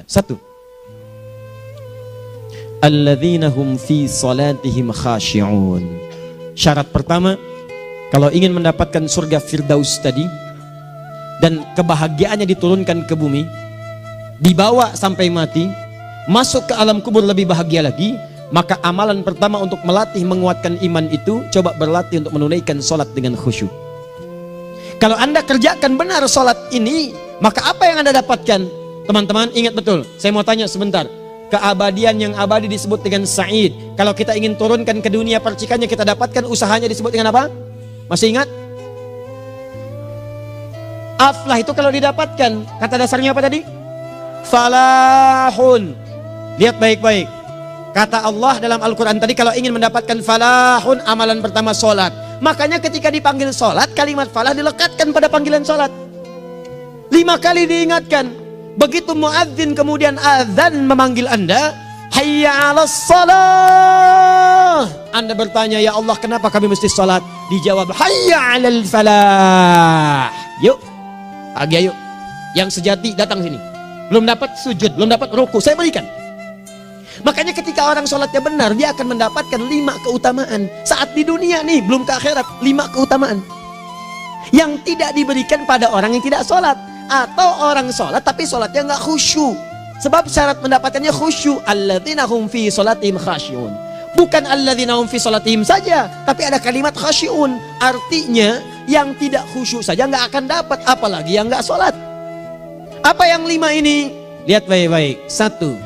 Satu, alladzina hum fi salatihim khashi'un. Syarat pertama, kalau ingin mendapatkan surga Firdaus tadi dan kebahagiaannya diturunkan ke bumi, dibawa sampai mati, masuk ke alam kubur lebih bahagia lagi, maka amalan pertama untuk melatih menguatkan iman itu, coba berlatih untuk menunaikan sholat dengan khusyuk. Kalau Anda kerjakan benar sholat ini, maka apa yang Anda dapatkan? Teman-teman ingat betul, saya mau tanya sebentar. Keabadian yang abadi disebut dengan sa'id. Kalau kita ingin turunkan ke dunia percikannya kita dapatkan, usahanya disebut dengan apa? Masih ingat? Aflah itu kalau didapatkan, kata dasarnya apa tadi? Falahun. Lihat baik-baik. Kata Allah dalam Al-Quran tadi, kalau ingin mendapatkan falahun, amalan pertama sholat. Makanya ketika dipanggil sholat, kalimat falah dilekatkan pada panggilan sholat. 5 kali diingatkan. Begitu muadzin kemudian azan memanggil Anda, hayya 'alas shalah. Anda bertanya, ya Allah kenapa kami mesti sholat? Dijawab, hayya 'alal falah. Yuk, pagi yuk. Yang sejati datang sini. Belum dapat sujud, belum dapat ruku, saya berikan. Makanya ketika orang sholatnya benar, dia akan mendapatkan 5 keutamaan. Saat di dunia nih, belum ke akhirat, 5 keutamaan yang tidak diberikan pada orang yang tidak sholat. Atau orang sholat tapi sholatnya nggak khusyuk. Sebab syarat mendapatkannya khusyuk. Alladzina hum fi sholatihim khasyi'un. Bukan alladzina hum fi sholatihim saja, tapi ada kalimat khasyi'un. Artinya yang tidak khusyuk saja nggak akan dapat, apalagi yang nggak sholat. Apa yang 5 ini? Lihat baik-baik. 1,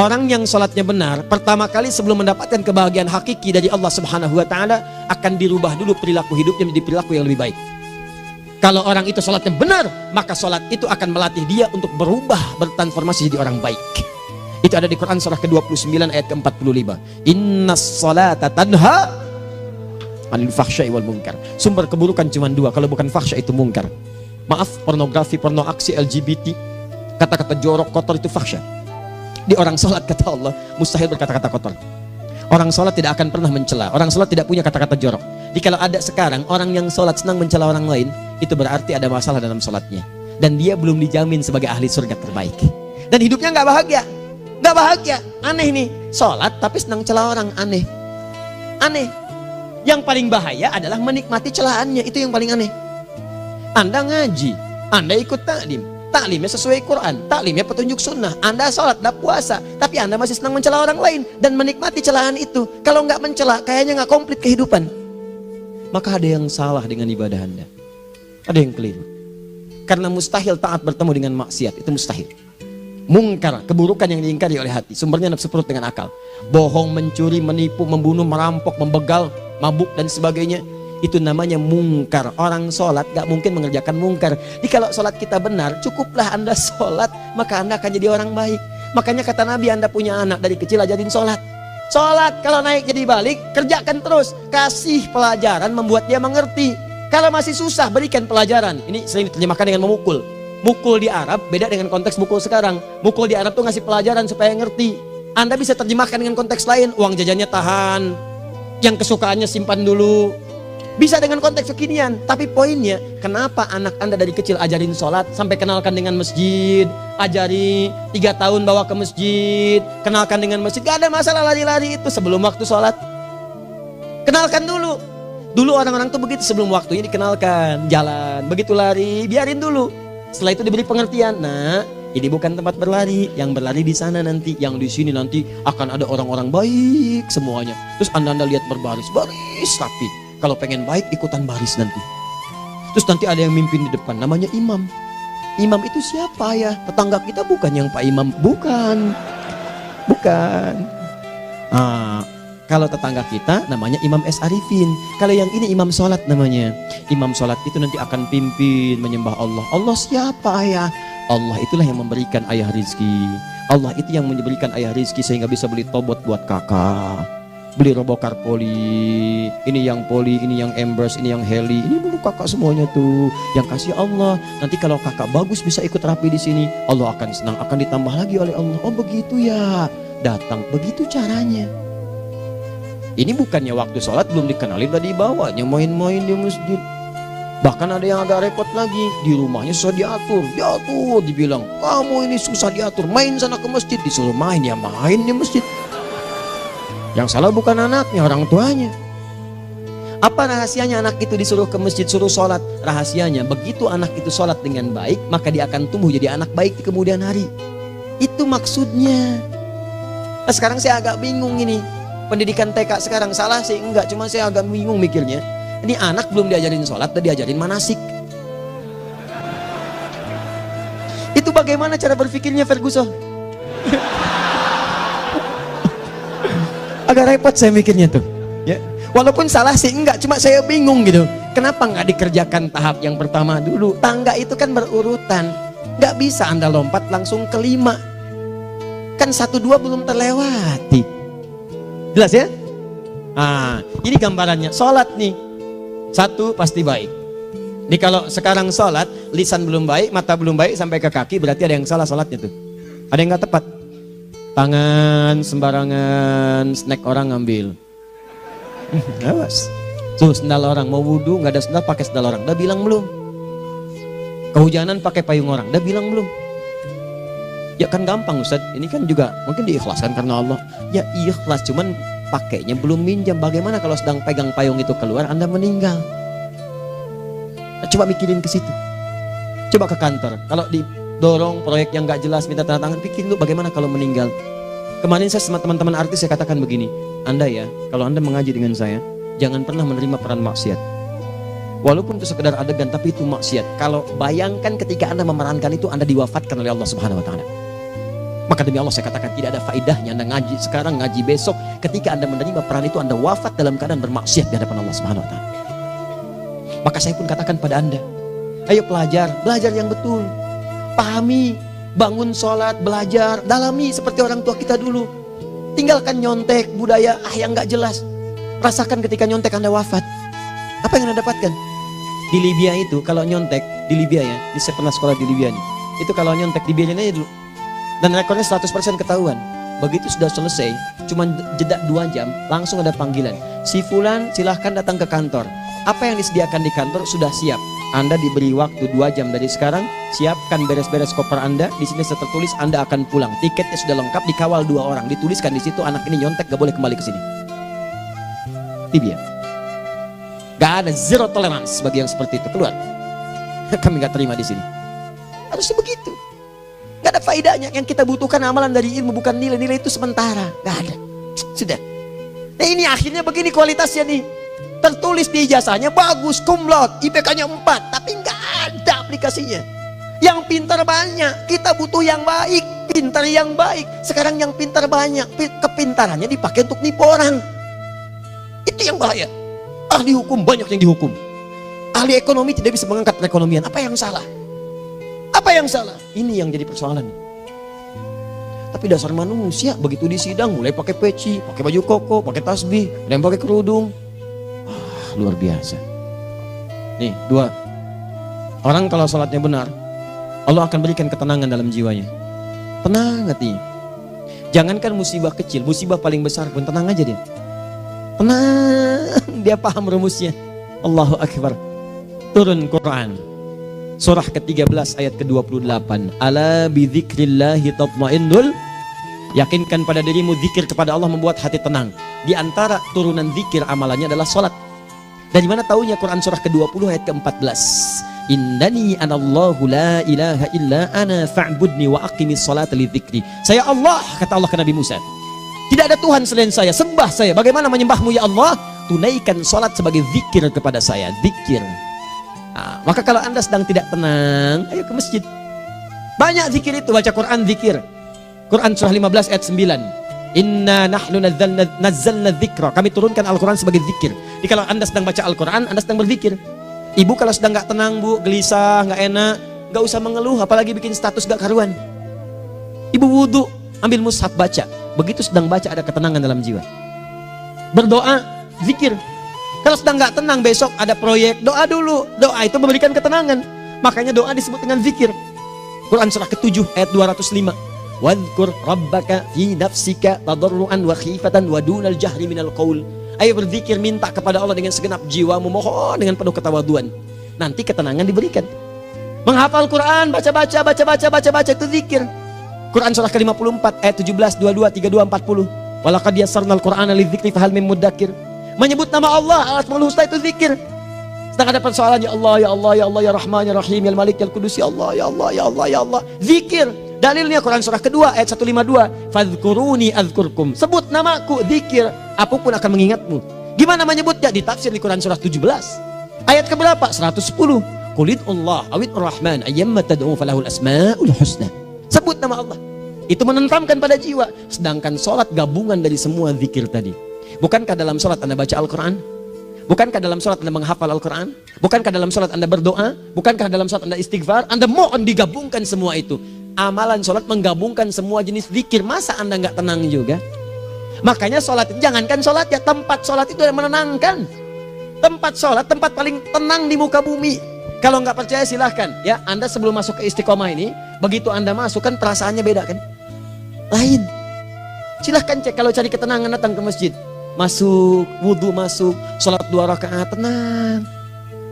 orang yang sholatnya benar, pertama kali sebelum mendapatkan kebahagiaan hakiki dari Allah Subhanahu wa Ta'ala, akan dirubah dulu perilaku hidupnya menjadi perilaku yang lebih baik. Kalau orang itu sholatnya benar, maka sholat itu akan melatih dia untuk berubah, bertransformasi jadi orang baik. Itu ada di Quran surah ke-29 ayat ke-45. Innas sholata tanha 'anil fahsya'i wal munkar. Sumber keburukan cuma 2, kalau bukan fahsya itu munkar. Maaf, pornografi, porno aksi, LGBT, kata-kata jorok, kotor itu fahsya. Di orang sholat kata Allah, mustahil berkata-kata kotor. Orang sholat tidak akan pernah mencela. Orang sholat tidak punya kata-kata jorok. Jadi kalau ada sekarang orang yang sholat senang mencela orang lain, itu berarti ada masalah dalam sholatnya. Dan dia belum dijamin sebagai ahli surga terbaik. Dan hidupnya nggak bahagia. Nggak bahagia. Aneh nih. Sholat tapi senang celah orang. Aneh. Aneh. Yang paling bahaya adalah menikmati celahannya. Itu yang paling aneh. Anda ngaji. Anda ikut taklim. Taklimnya sesuai Quran, taklimnya petunjuk sunnah. Anda sholat, Anda puasa, tapi Anda masih senang mencela orang lain dan menikmati celahan itu. Kalau nggak mencela, kayaknya nggak komplit kehidupan. Maka ada yang salah dengan ibadah Anda. Ada yang keliru. Karena mustahil taat bertemu dengan maksiat, itu mustahil. Mungkar, keburukan yang diingkari oleh hati, sumbernya nafsu perut dengan akal. Bohong, mencuri, menipu, membunuh, merampok, membegal, mabuk dan sebagainya. Itu namanya mungkar. Orang sholat gak mungkin mengerjakan mungkar. Jadi kalau sholat kita benar, cukuplah Anda sholat, maka Anda akan jadi orang baik. Makanya kata Nabi, Anda punya anak dari kecil ajarin sholat. Sholat kalau naik jadi balik, kerjakan terus. Kasih pelajaran membuat dia mengerti. Kalau masih susah, berikan pelajaran. Ini sering diterjemahkan dengan memukul. Mukul di Arab beda dengan konteks mukul sekarang. Mukul di Arab tuh ngasih pelajaran supaya ngerti. Anda bisa terjemahkan dengan konteks lain. Uang jajannya tahan, yang kesukaannya simpan dulu. Bisa dengan konteks kekinian, tapi poinnya kenapa anak Anda dari kecil ajarin sholat, sampai kenalkan dengan masjid, ajari 3 tahun bawa ke masjid, kenalkan dengan masjid, gak ada masalah lari-lari itu sebelum waktu sholat. Kenalkan dulu. Dulu orang-orang tuh begitu, sebelum waktunya dikenalkan, jalan, begitu lari, biarin dulu. Setelah itu diberi pengertian, nah ini bukan tempat berlari, yang berlari di sana nanti, yang di sini nanti akan ada orang-orang baik semuanya. Terus Anda lihat berbaris, baris rapi. Kalau pengen baik ikutan baris nanti. Terus nanti ada yang mimpin di depan, namanya imam. Imam itu siapa ya? Tetangga kita bukan yang Pak Imam, bukan. Bukan. Kalau tetangga kita namanya Imam S. Arifin. Kalau yang ini imam sholat namanya. Imam sholat itu nanti akan pimpin menyembah Allah. Allah siapa ya? Allah itulah yang memberikan ayah rizki. Allah itu yang memberikan ayah rizki sehingga bisa beli tobot buat kakak. Beli robokar poli, ini yang poli, ini yang embers, ini yang heli, ini dulu kakak semuanya tuh yang kasih Allah. Nanti kalau kakak bagus bisa ikut rapi di sini, Allah akan senang, akan ditambah lagi oleh Allah. Oh begitu ya, datang begitu caranya. Ini bukannya waktu sholat belum dikenalin tadi bawanya main-main di masjid. Bahkan ada yang agak repot lagi, di rumahnya susah diatur, dibilang, kamu ini susah diatur, main sana ke masjid, disuruh main, ya main di masjid. Yang salah bukan anaknya, orang tuanya. Apa rahasianya anak itu disuruh ke masjid, suruh sholat? Rahasianya, begitu anak itu sholat dengan baik, maka dia akan tumbuh jadi anak baik di kemudian hari. Itu maksudnya. Nah, sekarang saya agak bingung ini, pendidikan TK sekarang salah sih? Enggak, cuma saya agak bingung mikirnya. Ini anak belum diajarin sholat, udah diajarin manasik. Itu bagaimana cara berpikirnya Ferguson? Agak repot saya mikirnya tuh. Ya, walaupun salah sih enggak, cuma saya bingung gitu. Kenapa nggak dikerjakan tahap yang pertama dulu? Tangga itu kan berurutan, nggak bisa Anda lompat langsung ke 5. Kan 1, 2 belum terlewati. Jelas ya? Ah, ini gambarannya. Sholat nih. 1 pasti baik. Ini kalau sekarang sholat, lisan belum baik, mata belum baik sampai ke kaki, berarti ada yang salah sholatnya tuh. Ada yang nggak tepat. Tangan sembarangan, snack orang ngambil. Awas. Tuh sendal orang, mau wudhu nggak ada sendal, pakai sendal orang. Udah bilang belum? Kehujanan pakai payung orang. Udah bilang belum? Ya kan gampang Ustaz. Ini kan juga mungkin diikhlaskan karena Allah. Ya ikhlas, cuman pakainya belum minjam. Bagaimana kalau sedang pegang payung itu keluar, Anda meninggal? Nah, coba mikirin ke situ. Coba ke kantor. Kalau didorong proyek yang nggak jelas, minta tanda tangan, pikir lu bagaimana kalau meninggal. Kemarin saya sama teman-teman artis saya katakan begini, Anda ya, kalau Anda mengaji dengan saya, jangan pernah menerima peran maksiat. Walaupun itu sekedar adegan, tapi itu maksiat. Kalau bayangkan ketika Anda memerankan itu, Anda diwafatkan oleh Allah Subhanahu Wa Taala. Maka demi Allah saya katakan tidak ada faedahnya Anda ngaji sekarang, ngaji besok. Ketika Anda menerima peran itu, Anda wafat dalam keadaan bermaksiat di hadapan Allah Subhanahu Wa Taala. Maka saya pun katakan pada Anda, ayo belajar yang betul, pahami, bangun sholat, belajar, dalami seperti orang tua kita dulu. Tinggalkan nyontek, budaya yang nggak jelas. Rasakan ketika nyontek Anda wafat, apa yang Anda dapatkan? Di Libya itu kalau nyontek, di Libya ya, saya pernah sekolah di Libya nih, itu kalau nyontek dibiarin aja dulu. Dan rekornya 100% ketahuan. Begitu sudah selesai, cuma jeda 2 jam, langsung ada panggilan. Si Fulan silahkan datang ke kantor. Apa yang disediakan di kantor sudah siap. Anda diberi waktu 2 jam dari sekarang, siapkan beres-beres koper Anda. Di sini sudah tertulis Anda akan pulang. Tiketnya sudah lengkap, dikawal 2 orang. Dituliskan di situ anak ini nyontek, gak boleh kembali ke sini. Libya. Gak ada, zero tolerance bagi yang seperti itu. Keluar. Kami gak terima di sini. Harusnya begitu. Gak ada faedahnya. Yang kita butuhkan amalan dari ilmu, bukan nilai-nilai itu sementara. Gak ada. Sudah. Nah ini akhirnya begini kualitasnya nih. Tertulis di ijazahnya bagus, cum laude, IPK-nya 4, tapi gak ada aplikasinya. Yang pintar banyak. Kita butuh yang baik, pintar yang baik. Sekarang yang pintar banyak, kepintarannya dipakai untuk nipu orang. Itu yang bahaya. Ahli hukum banyak yang dihukum. Ahli ekonomi tidak bisa mengangkat perekonomian. Apa yang salah? Apa yang salah? Ini yang jadi persoalan. Tapi dasar manusia begitu di sidang mulai pakai peci, pakai baju koko, pakai tasbih, ada yang pakai kerudung. Luar biasa. Nih 2. Orang kalau sholatnya benar, Allah akan berikan ketenangan dalam jiwanya. Tenang hatinya. Jangankan musibah kecil, musibah paling besar pun tenang aja dia. Tenang, dia paham rumusnya. Allahu Akbar. Turun Quran surah ke-13 ayat ke-28. Ala bidzikrillahi tatmainnul. Yakinkan pada dirimu zikir kepada Allah membuat hati tenang. Di antara turunan zikir amalannya adalah salat. Dari mana taunya? Quran surah ke-20 ayat ke-14. Innani anallahu la ilaha illa ana fa'budni wa aqimis salata lidzikri. Saya Allah, kata Allah ke Nabi Musa. Tidak ada Tuhan selain saya, sembah saya. Bagaimana menyembahmu ya Allah? Tunaikan salat sebagai zikir kepada saya. Zikir. Nah, maka kalau Anda sedang tidak tenang, ayo ke masjid. Banyak zikir itu, baca Quran zikir. Quran surah 15 ayat 9. Inna nahnu nazzalna dzikra. Kami turunkan Al-Quran sebagai zikir. Jadi kalau Anda sedang baca Al-Quran, Anda sedang berzikir. Ibu kalau sedang gak tenang bu, gelisah, gak enak, gak usah mengeluh, apalagi bikin status gak karuan. Ibu wudhu, ambil mushaf baca. Begitu sedang baca ada ketenangan dalam jiwa. Berdoa, zikir. Kalau sedang gak tenang besok ada proyek, doa dulu. Doa itu memberikan ketenangan. Makanya doa disebut dengan zikir. Quran surah ke-7 ayat 205. Wadhkur rabbaka fi nafsika tadarruan wa khifatan wa dunal jahri minal qaul. Ayo berzikir, minta kepada Allah dengan segenap jiwamu, mohon dengan penuh ketawaduan. nanti ketenangan diberikan. Menghafal Quran, baca-baca itu zikir. Quran surah ke-54 ayat 17, 22, 32, 40. Walaqad yassarnal Qur'ana lidzikri fahal mim mudzakir. Menyebut nama Allah, Al-Asmaul Husna itu zikir. Sedang ada persoalan, ya Allah, ya Allah, ya Allah, ya Rahman, ya Rahim, ya Malik, ya Qudus, ya Allah, ya Allah, ya Allah, ya Allah. Zikir. Dalilnya Quran surah kedua ayat 152. Fadhkuruni adzkurkum. Sebut namaku, zikir. Apapun akan mengingatmu. Gimana menyebutnya? Ditafsir di Quran surah 17. Ayat keberapa? 110. Qulidullah awid rahman ayyamma tad'u falahul asmaul husna. Sebut nama Allah. Itu menenteramkan pada jiwa. Sedangkan sholat gabungan dari semua zikir tadi. Bukankah dalam sholat Anda baca Al-Quran? Bukankah dalam sholat Anda menghafal Al-Quran? Bukankah dalam sholat Anda berdoa? Bukankah dalam sholat Anda istighfar? Anda mohon digabungkan semua itu. Amalan sholat menggabungkan semua jenis zikir. Masa Anda nggak tenang juga? Makanya sholat itu, jangankan sholat ya, tempat sholat itu yang menenangkan. Tempat sholat, tempat paling tenang di muka bumi. Kalau nggak percaya silahkan ya, Anda sebelum masuk ke Istiqomah ini, begitu Anda masuk kan perasaannya beda kan? Lain. Silahkan cek, kalau cari ketenangan datang ke masjid. Masuk, wudhu masuk, sholat 2 rakaat, tenang.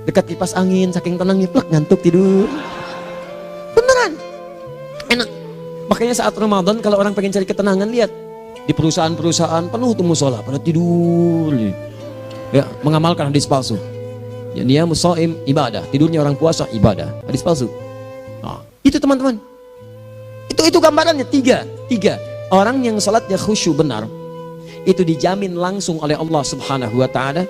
Dekat kipas angin, saking tenangnya, plek, ngantuk tidur. Beneran. Enak. Makanya saat Ramadan kalau orang pengen cari ketenangan, lihat. Di perusahaan-perusahaan penuh tuh musola, pada tidur. Ya, mengamalkan hadis palsu. Ya, dia musoim ibadah, tidurnya orang puasa ibadah, hadis palsu. Nah, itu teman-teman. Itu gambarannya tiga. Orang yang salatnya khusyuk benar, itu dijamin langsung oleh Allah Subhanahu wa taala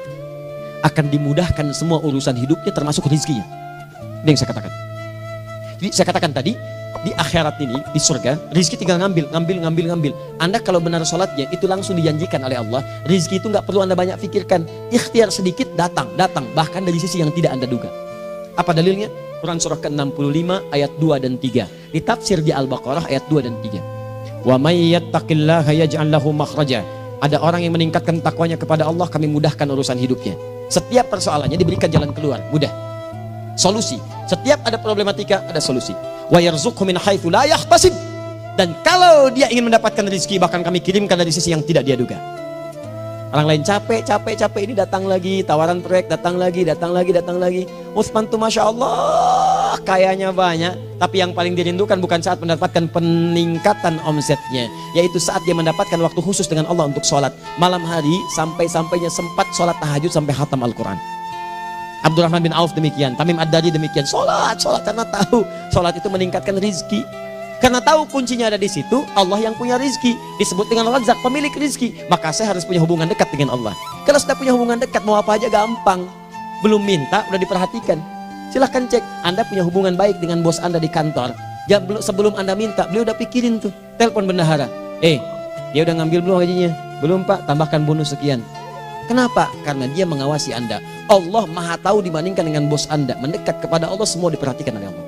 akan dimudahkan semua urusan hidupnya termasuk rezekinya. Ini yang saya katakan. Jadi saya katakan tadi, di akhirat ini, di surga, rezeki tinggal ngambil. Anda kalau benar sholatnya, itu langsung dijanjikan oleh Allah. Rezeki itu nggak perlu Anda banyak pikirkan. Ikhtiar sedikit, datang. Bahkan dari sisi yang tidak Anda duga. Apa dalilnya? Quran surah ke-65 ayat 2 dan 3. Ditafsir di Al-Baqarah ayat 2 dan 3. Wa may yattaqillaha yaj'al lahu makhraja. Ada orang yang meningkatkan takwanya kepada Allah, kami mudahkan urusan hidupnya. Setiap persoalannya diberikan jalan keluar, mudah. Solusi. Setiap ada problematika, ada solusi. Wa yarzuqhu min haitsu la yahtasib. Dan kalau dia ingin mendapatkan rezeki, bahkan kami kirimkan dari sisi yang tidak dia duga. Orang lain capek ini datang lagi, tawaran proyek datang lagi. Utsman tuh Masya Allah kayanya banyak, tapi yang paling dirindukan bukan saat mendapatkan peningkatan omsetnya, yaitu saat dia mendapatkan waktu khusus dengan Allah untuk sholat malam hari, sampai-sampainya sempat sholat tahajud sampai khatam Al-Quran. Abdurrahman bin Auf demikian, Tamim Ad-Dari demikian, sholat karena tahu sholat itu meningkatkan rizki. Karena tahu kuncinya ada di situ, Allah yang punya rizki, disebut dengan Razzaq, pemilik rizki. Maka saya harus punya hubungan dekat dengan Allah. Kalau sudah punya hubungan dekat, mau apa aja gampang. Belum minta, udah diperhatikan. Silahkan cek, Anda punya hubungan baik dengan bos Anda di kantor. Ya, sebelum Anda minta, beliau udah pikirin tuh, telepon bendahara. Dia udah ngambil belum gajinya? Belum Pak, tambahkan bonus sekian. Kenapa? Karena dia mengawasi Anda. Allah maha tahu dibandingkan dengan bos Anda. Mendekat kepada Allah, semua diperhatikan oleh Allah.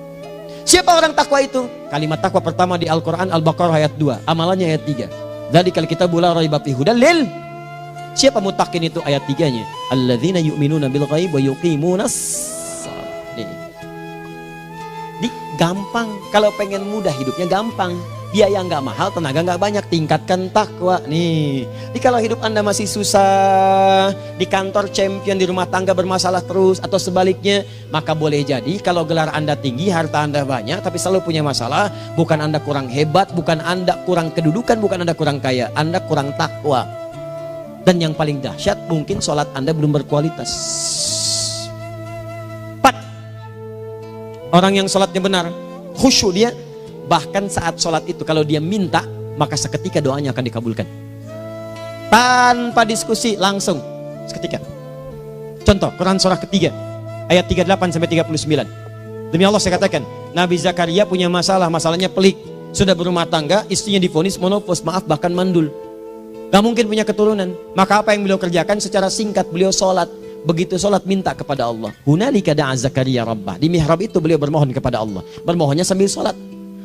Siapa orang takwa itu? Kalimat takwa pertama di Al-Quran Al-Baqarah ayat 2, amalannya ayat 3. Dzalikal kitabu la raiba fihi hudal lil. Siapa muttaqin itu? Ayat 3-nya. Alladzina yu'minuna bil ghaib wa yuqimunas shalah. Gampang. Kalau pengen mudah hidupnya gampang. Biaya nggak mahal, tenaga nggak banyak, tingkatkan takwa nih. Jadi kalau hidup Anda masih susah, di kantor champion, di rumah tangga bermasalah terus, atau sebaliknya, maka boleh jadi kalau gelar Anda tinggi, harta Anda banyak, tapi selalu punya masalah, bukan Anda kurang hebat, bukan Anda kurang kedudukan, bukan Anda kurang kaya, Anda kurang takwa. Dan yang paling dahsyat, mungkin sholat Anda belum berkualitas. 4. Orang yang sholatnya benar, khusyuk dia, bahkan saat sholat itu kalau dia minta, maka seketika doanya akan dikabulkan. Tanpa diskusi, langsung seketika. Contoh, Quran surah ketiga ayat 38-39. Demi Allah saya katakan, Nabi Zakaria punya masalahnya pelik. Sudah berumah tangga, istrinya divonis monopos, maaf bahkan mandul. Gak mungkin punya keturunan. Maka apa yang beliau kerjakan? Secara singkat beliau sholat. Begitu sholat minta kepada Allah. Hunalika da'a Zakaria rabbah. Di mihrab itu beliau bermohon kepada Allah. Bermohonnya sambil sholat.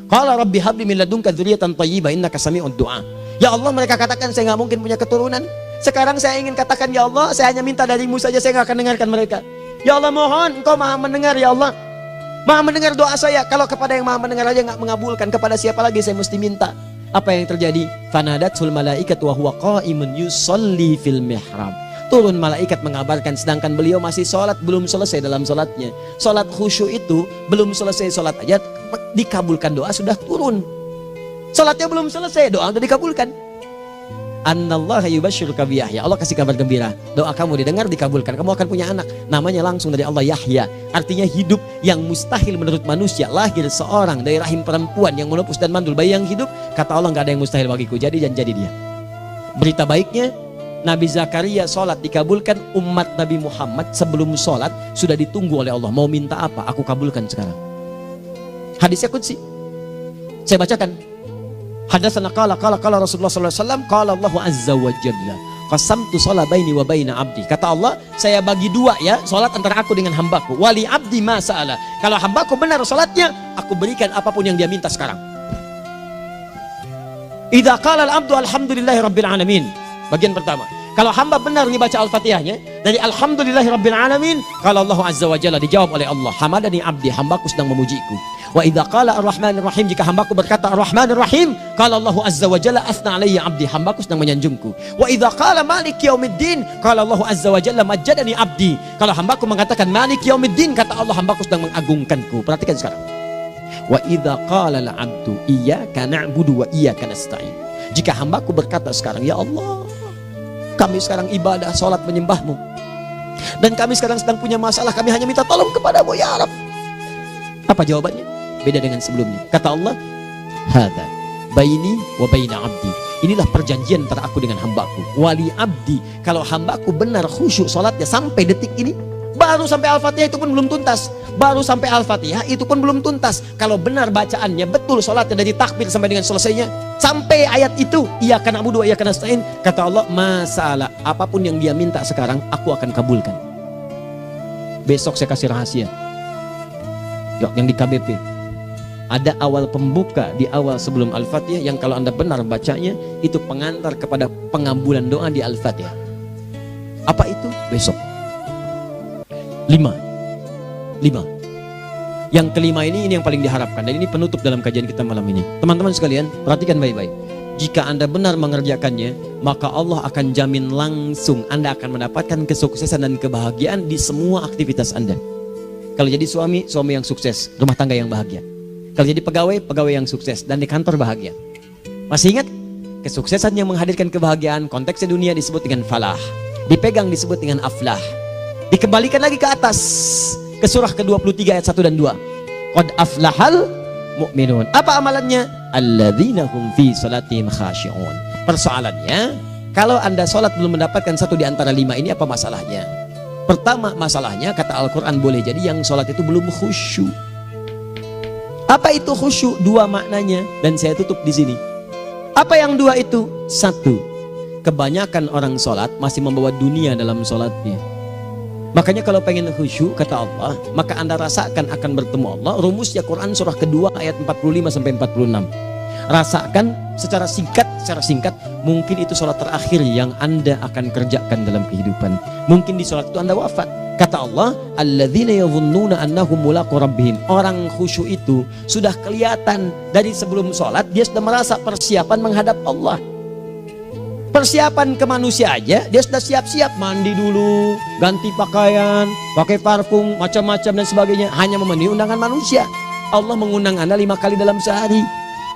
Qala rabbi habli min ladunka dzurriyyatan thayyibah innaka sami'ud du'a. Ya Allah, mereka katakan saya nggak mungkin punya keturunan. Sekarang saya ingin katakan, ya Allah, saya hanya minta darimu saja, saya nggak akan dengarkan mereka. Ya Allah, mohon engkau maha mendengar, ya Allah. Maha mendengar doa saya. Kalau kepada yang maha mendengar aja nggak mengabulkan, kepada siapa lagi saya mesti minta? Apa yang terjadi? Fanadatul malaikatu wa huwa qa'imun yusolli fil mihrab. turun malaikat mengabarkan, sedangkan beliau masih sholat, belum selesai dalam sholatnya. Sholat khusyuk itu belum selesai sholat aja dikabulkan, doa sudah turun. Sholatnya belum selesai, doa sudah dikabulkan. Annallaha yubashshiruka bi Yahya. Allah kasih kabar gembira, doa kamu didengar, dikabulkan, kamu akan punya anak, namanya langsung dari Allah Yahya, artinya hidup yang mustahil menurut manusia. Lahir seorang dari rahim perempuan yang menepus dan mandul, bayi yang hidup, kata Allah nggak ada yang mustahil bagiku, jadi dan jadi dia. Berita baiknya, Nabi Zakaria sholat dikabulkan. Umat Nabi Muhammad sebelum sholat sudah ditunggu oleh Allah, mau minta apa, aku kabulkan sekarang. Hadisnya qudsi, saya bacakan. Hadatsana qala Rasulullah sallallahu alaihi wasallam, qala Allahu azza wa jalla, qasamtu shalah baini wa baina abdi. Kata Allah, saya bagi dua ya salat antara aku dengan hambaku. Wali abdi ma sa'ala. Kalau hambaku benar salatnya, aku berikan apapun yang dia minta sekarang. Idza qala al-abdu alhamdulillahi rabbil alamin. Bagian pertama, kalau hamba benar nih baca Al-Fatihahnya dari alhamdulillahi rabbil alamin, kalau Allah azza wa jalla dijawab oleh Allah, hamadani abdi, hambaku sedang memujiku. Wa idza qala ar-rahmanir rahim, jika hambaku berkata ar-rahmanir rahim, qala Allah azza wa jalla athna alayya abdi, hambaku sedang menyanjungku. Wa idza qala maliki yaumiddin, qala Allah azza wa jalla majjadani abdi, kalau hambaku mengatakan maliki yaumiddin, kata Allah hambaku sedang mengagungkanku. Perhatikan sekarang. Wa idza qala al-abdu iyyaka na'budu wa iyyaka nasta'in, jika hambaku berkata sekarang, ya Allah, kami sekarang ibadah, sholat menyembahmu, dan kami sekarang sedang punya masalah, kami hanya minta tolong kepadamu ya Rabb. Apa jawabannya? Beda dengan sebelumnya. Kata Allah, hadza baini wa baina abdi, inilah perjanjian antara aku dengan hambaku. Wali abdi, kalau hambaku benar khusyuk sholatnya sampai detik ini, baru sampai Al-Fatihah itu pun belum tuntas, baru sampai Al-Fatihah itu pun belum tuntas. Kalau benar bacaannya betul, sholatnya dari takbir sampai dengan selesainya, sampai ayat itu, iyyaka na'budu wa iyyaka nasta'in, kata Allah, masalah apapun yang dia minta sekarang, aku akan kabulkan. Besok saya kasih rahasia yang di KBP. Ada awal pembuka di awal sebelum Al-Fatihah yang kalau Anda benar bacanya, itu pengantar kepada pengabulan doa di Al-Fatihah. Apa itu? Besok. 5. Yang kelima ini yang paling diharapkan, dan ini penutup dalam kajian kita malam ini. Teman-teman sekalian, perhatikan baik-baik. Jika Anda benar mengerjakannya, maka Allah akan jamin langsung Anda akan mendapatkan kesuksesan dan kebahagiaan di semua aktivitas Anda. Kalau jadi suami yang sukses, rumah tangga yang bahagia. Kalau jadi pegawai yang sukses, dan di kantor bahagia. Masih ingat? Kesuksesan yang menghadirkan kebahagiaan, konteksnya dunia disebut dengan falah, dipegang disebut dengan aflah. Dikembalikan lagi ke atas, ke surah ke-23 ayat 1 dan 2. Qad aflahal mu'minun. Apa amalannya? Alladzina hum fi salatihim khashi'un. Persoalannya, kalau Anda sholat belum mendapatkan satu di antara 5 ini, apa masalahnya? Pertama masalahnya, kata Al-Quran, boleh jadi yang sholat itu belum khusyuk. Apa itu khusyuk? 2 maknanya, dan saya tutup di sini. Apa yang 2 itu? 1, kebanyakan orang sholat masih membawa dunia dalam sholatnya. Makanya kalau pengen khusyuk, kata Allah, maka Anda rasakan akan bertemu Allah. Rumusnya Quran surah kedua ayat 45 sampai 46. Rasakan secara singkat, mungkin itu sholat terakhir yang Anda akan kerjakan dalam kehidupan. Mungkin di sholat itu Anda wafat. Kata Allah, alladzina yadhunnuna annahum mulaqu rabbihim. Orang khusyuk itu sudah kelihatan dari sebelum sholat, dia sudah merasa persiapan menghadap Allah. Persiapan ke manusia aja, dia sudah siap-siap, mandi dulu, ganti pakaian, pakai parfum, macam-macam dan sebagainya, hanya memenuhi undangan manusia. Allah mengundang Anda 5 kali dalam sehari.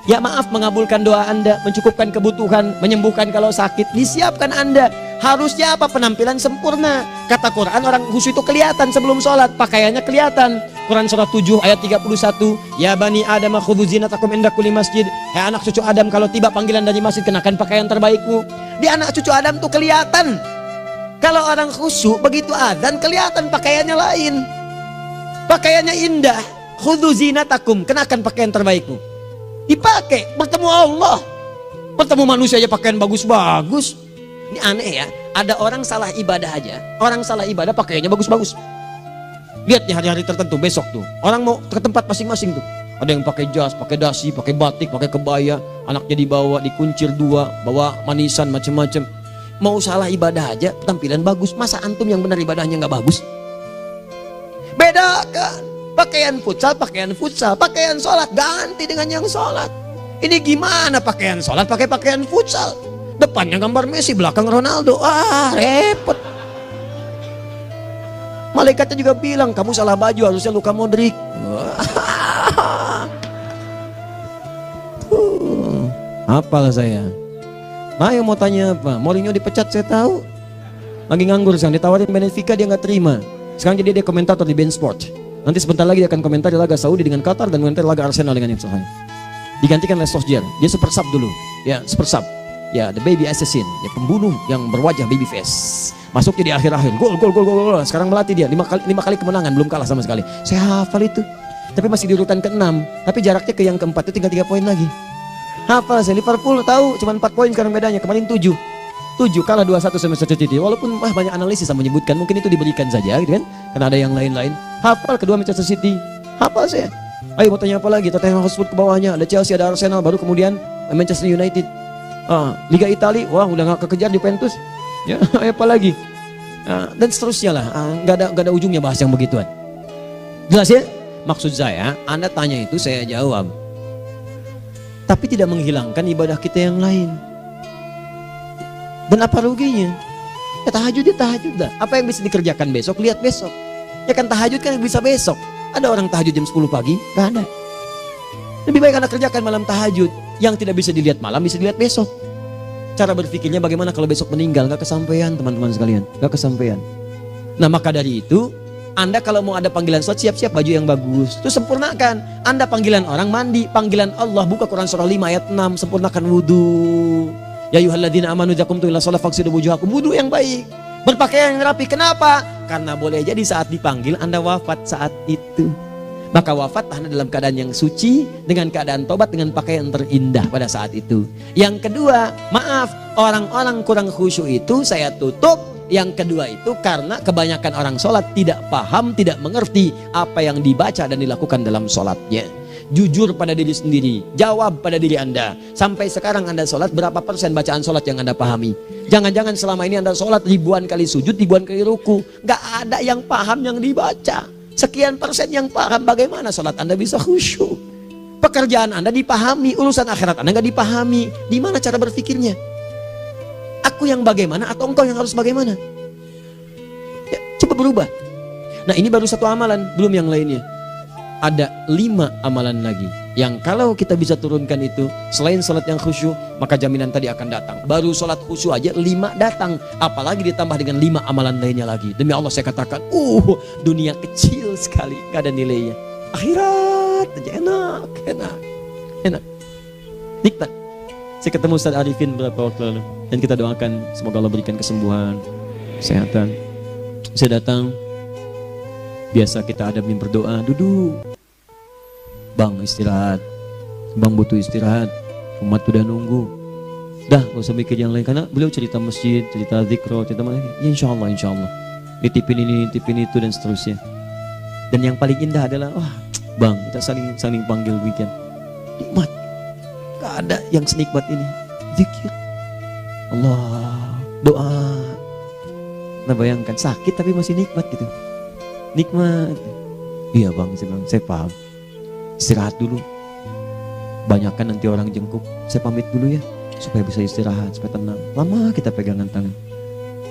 Ya maaf, mengabulkan doa Anda, mencukupkan kebutuhan, menyembuhkan kalau sakit, disiapkan Anda. Harusnya apa? Penampilan sempurna. Kata Quran, orang khusyuk itu kelihatan sebelum sholat, pakaiannya kelihatan. Quran surah 7 ayat 31, ya bani Adam khudhu zinatakum inda kulli masjid. Hai anak cucu Adam, kalau tiba panggilan dari masjid, kenakan pakaian terbaikmu. Di anak cucu Adam tuh kelihatan. Kalau orang khusyuk, begitu azan kelihatan pakaiannya lain, pakaiannya indah. Khudhu zinatakum, kenakan pakaian terbaikmu. Dipakai, bertemu Allah, bertemu manusia aja pakaian bagus-bagus. Ini aneh ya, ada orang salah ibadah aja, orang salah ibadah pakaiannya bagus-bagus. Lihat nih hari-hari tertentu, besok tuh orang mau ke tempat masing-masing tuh, ada yang pakai jas, pakai dasi, pakai batik, pakai kebaya, anaknya dibawa, dikuncir 2, bawa manisan macam-macam. Mau salah ibadah aja tampilan bagus. Masa antum yang benar ibadahnya nggak bagus? Bedakan pakaian futsal, pakaian sholat ganti dengan yang sholat. Ini gimana pakaian sholat pakai pakaian futsal? Depannya gambar Messi, belakang Ronaldo. Repot. Malaikatnya juga bilang, kamu salah baju, harusnya Luka Modric. Apalah saya. Ayo mau tanya apa? Mourinho dipecat saya tahu. Lagi nganggur sekarang, ditawarin Benfica dia nggak terima. Sekarang jadi dia komentator di beIN Sport. Nanti sebentar lagi dia akan komentari laga Saudi dengan Qatar dan komentari laga Arsenal dengan Ipswich. Digantikan oleh Solskjaer. Dia super sub dulu. Ya, super sub. Ya, the baby assassin, ya pembunuh yang berwajah baby face. Masuknya di akhir-akhir, gol. Sekarang melatih dia 5 kali kemenangan, belum kalah sama sekali. Saya hafal itu. Tapi masih di urutan ke-6, tapi jaraknya ke yang ke-4 itu tinggal 3 poin lagi. Hafal saya. Liverpool tahu cuma 4 poin sekarang bedanya, kemarin 7 kalah 2-1 sama Manchester City. Walaupun banyak analisis yang menyebutkan mungkin itu diberikan saja gitu kan, karena ada yang lain-lain. Hafal kedua Manchester City, hafal saya. Ayo mau tanya apa lagi? Tottenham Hotspur ke bawahnya, ada Chelsea, ada Arsenal, baru kemudian Manchester United. Liga Italia, wah udah gak kekejar Juventus. Ya, apa lagi? Dan seterusnya lah. Gak ada ujungnya bahas yang begituan. Jelas ya? Maksud saya, Anda tanya itu saya jawab. Tapi tidak menghilangkan ibadah kita yang lain. Dan apa ruginya? Ya tahajud dah. Apa yang bisa dikerjakan besok, lihat besok. Ya kan tahajud kan bisa besok. Ada orang tahajud jam 10 pagi? Gak ada. Lebih baik Anda kerjakan malam tahajud. Yang tidak bisa dilihat malam bisa dilihat besok. Cara berpikirnya bagaimana kalau besok meninggal? Gak kesampaian teman-teman sekalian. Gak kesampaian. Nah maka dari itu, Anda kalau mau ada panggilan sholat, siap-siap baju yang bagus. Itu sempurnakan. Anda panggilan orang mandi. Panggilan Allah, buka Quran surah 5 ayat 6. Sempurnakan wudhu. Ya ayyuhalladzina amanu idza qumtum ila sholati faghsilu wujuhakum. Wudhu yang baik. Berpakaian yang rapi. Kenapa? Karena boleh jadi saat dipanggil Anda wafat saat itu. Maka wafat Anda dalam keadaan yang suci, dengan keadaan tobat, dengan pakaian terindah pada saat itu. Yang kedua, maaf, orang-orang kurang khusyuk itu saya tutup. Yang kedua itu karena kebanyakan orang sholat tidak paham, tidak mengerti apa yang dibaca dan dilakukan dalam sholatnya. Jujur pada diri sendiri, jawab pada diri Anda. Sampai sekarang Anda sholat, berapa persen bacaan sholat yang Anda pahami? Jangan-jangan selama ini Anda sholat ribuan kali sujud, ribuan kali ruku. Gak ada yang paham yang dibaca. Sekian persen yang paham, bagaimana sholat Anda bisa khusyuk? Pekerjaan Anda dipahami, urusan akhirat Anda gak dipahami. Di mana cara berpikirnya? Aku yang bagaimana atau engkau yang harus bagaimana? Ya, coba berubah. Nah ini baru satu amalan, belum yang lainnya. Ada 5 amalan lagi yang kalau kita bisa turunkan itu, selain sholat yang khusyuk, maka jaminan tadi akan datang. Baru sholat khusyuk aja 5 datang, apalagi ditambah dengan 5 amalan lainnya lagi. Demi Allah saya katakan, dunia kecil sekali, gak ada nilainya. Akhirat aja enak, nikmat. Saya ketemu Ustaz Arifin beberapa waktu lalu, dan kita doakan semoga Allah berikan kesembuhan, kesehatan. Saya datang, biasa kita adamin berdoa, duduk. Bang istirahat, bang butuh istirahat, umat udah nunggu. Dah gak usah mikir yang lain, karena beliau cerita masjid, cerita zikro, cerita mana. Ya, insya Allah. Nitipin ini, nitipin itu dan seterusnya. Dan yang paling indah adalah, bang kita saling panggil weekend. Nikmat, gak ada yang senikmat ini. Zikir, Allah, doa. Nah bayangkan sakit tapi masih nikmat gitu. Nikmat. Iya bang, saya paham. Istirahat dulu. Banyakkan nanti orang jengkuk. Saya pamit dulu ya, supaya bisa istirahat, supaya tenang. Lama kita pegangan tangan,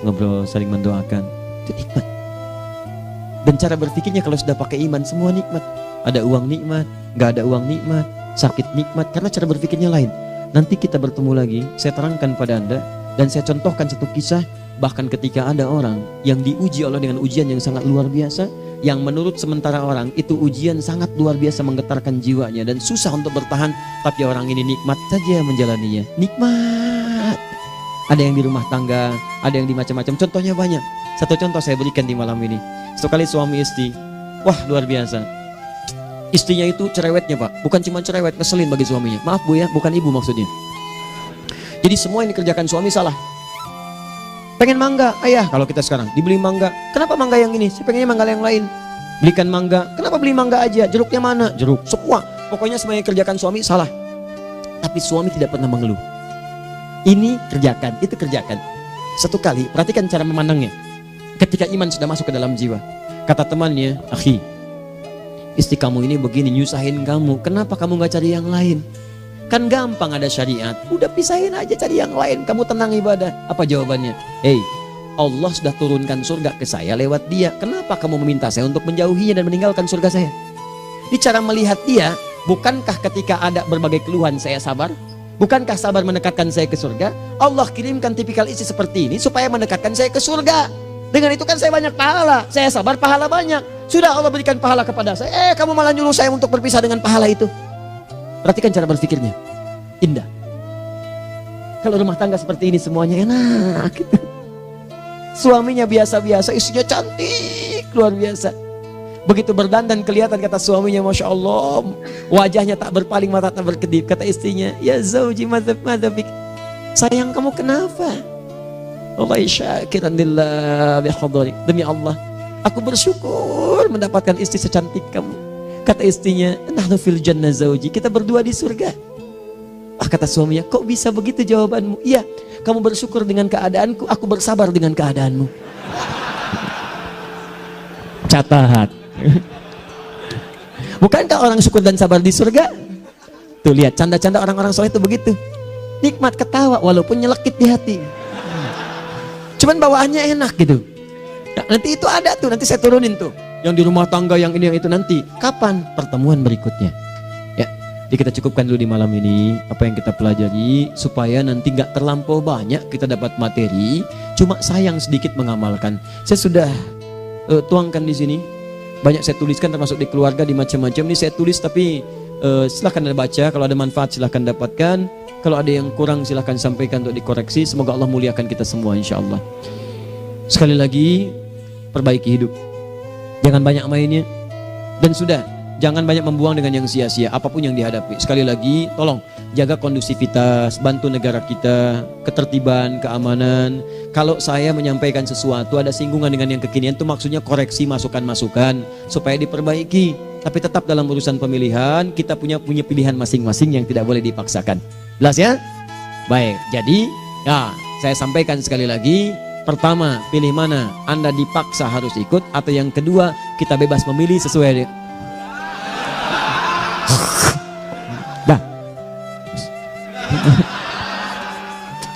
ngobrol, saling mendoakan. Itu nikmat. Dan cara berpikirnya kalau sudah pakai iman, semua nikmat. Ada uang nikmat, gak ada uang nikmat, sakit nikmat. Karena cara berpikirnya lain. Nanti kita bertemu lagi, saya terangkan pada Anda. Dan saya contohkan satu kisah. Bahkan ketika ada orang yang diuji Allah dengan ujian yang sangat luar biasa, yang menurut sementara orang itu ujian sangat luar biasa menggetarkan jiwanya dan susah untuk bertahan, tapi orang ini nikmat saja menjalaninya. Nikmat. Ada yang di rumah tangga, ada yang di macam-macam. Contohnya banyak. Satu contoh saya berikan di malam ini. Satu kali suami istri, wah luar biasa. Istrinya itu cerewetnya Pak, bukan cuma cerewet, ngeselin bagi suaminya. Maaf Bu ya, bukan ibu maksudnya. Jadi semua yang dikerjakan suami salah. Pengen mangga, ayah kalau kita sekarang dibeli mangga. Kenapa mangga yang ini? Saya pengennya mangga yang lain. Belikan mangga. Kenapa beli mangga aja? Jeruknya mana? Jeruk. Semua. Pokoknya semua yang kerjakan suami salah. Tapi suami tidak pernah mengeluh. Ini kerjakan, itu kerjakan. Satu kali, perhatikan cara memandangnya. Ketika iman sudah masuk ke dalam jiwa. Kata temannya, akhi, istri kamu ini begini nyusahin kamu. Kenapa kamu gak cari yang lain? Kan gampang ada syariat. Udah pisahin aja cari yang lain. Kamu tenang ibadah. Apa jawabannya? Hey, Allah sudah turunkan surga ke saya lewat dia. Kenapa kamu meminta saya untuk menjauhinya dan meninggalkan surga saya? Ini cara melihat dia. Bukankah ketika ada berbagai keluhan saya sabar? Bukankah sabar mendekatkan saya ke surga? Allah kirimkan tipikal istri seperti ini supaya mendekatkan saya ke surga. Dengan itu kan saya banyak pahala. Saya sabar, pahala banyak. Sudah Allah berikan pahala kepada saya. Kamu malah nyuruh saya untuk berpisah dengan pahala itu. Perhatikan cara berpikirnya. Indah. Kalau rumah tangga seperti ini semuanya enak. Suaminya biasa-biasa, istrinya cantik, luar biasa. Begitu berdandan kelihatan kata suaminya, Masya Allah, wajahnya tak berpaling, mata tak berkedip. Kata istrinya, ya zauji madhabik, sayang kamu kenapa? Allah syakiran lillah bihadari. Demi Allah, aku bersyukur mendapatkan istri secantik kamu. Kata istrinya, nahnu fil jannah zauji, kita berdua di surga. Kata suaminya, kok bisa begitu jawabanmu? Iya, kamu bersyukur dengan keadaanku, aku bersabar dengan keadaanmu. Catat. Bukankah orang syukur dan sabar di surga? Tuh lihat, canda-canda orang-orang soleh itu begitu. Nikmat ketawa walaupun nyelekit di hati. Cuman bawaannya enak gitu. Nah, nanti itu ada tuh, nanti saya turunin tuh. Yang di rumah tangga, yang ini, yang itu nanti. Kapan? Pertemuan berikutnya. Jadi kita cukupkan dulu di malam ini apa yang kita pelajari supaya nanti nggak terlampau banyak kita dapat materi, cuma sayang sedikit mengamalkan. Saya sudah tuangkan di sini, banyak saya tuliskan termasuk di keluarga, di macam-macam. Ini saya tulis tapi silahkan Anda baca, kalau ada manfaat silahkan dapatkan, kalau ada yang kurang silahkan sampaikan untuk dikoreksi. Semoga Allah muliakan kita semua insya Allah. Sekali lagi, perbaiki hidup, jangan banyak mainnya, dan sudah jangan banyak membuang dengan yang sia-sia apapun yang dihadapi. Sekali lagi, tolong jaga kondusivitas, bantu negara kita, ketertiban, keamanan. Kalau saya menyampaikan sesuatu ada singgungan dengan yang kekinian, itu maksudnya koreksi masukan-masukan supaya diperbaiki. Tapi tetap dalam urusan pemilihan kita punya pilihan masing-masing yang tidak boleh dipaksakan. Jelas ya? Baik, jadi ya saya sampaikan sekali lagi. Pertama, pilih mana? Anda dipaksa harus ikut, atau yang kedua kita bebas memilih sesuai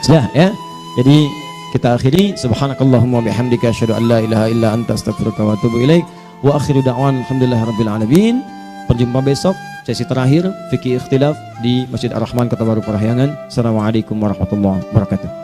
sudah ya. Jadi kita akhiri, subhanakallahumma bihamdika asyhadu an la ilaha illa anta astaghfiruka wa atubu ilaik. Wa akhiru da'wan alhamdulillahirabbil alamin. Berjumpa besok sesi terakhir fikih ikhtilaf di Masjid Ar-Rahman Kota Baru Parahyangan. Assalamualaikum warahmatullahi wabarakatuh.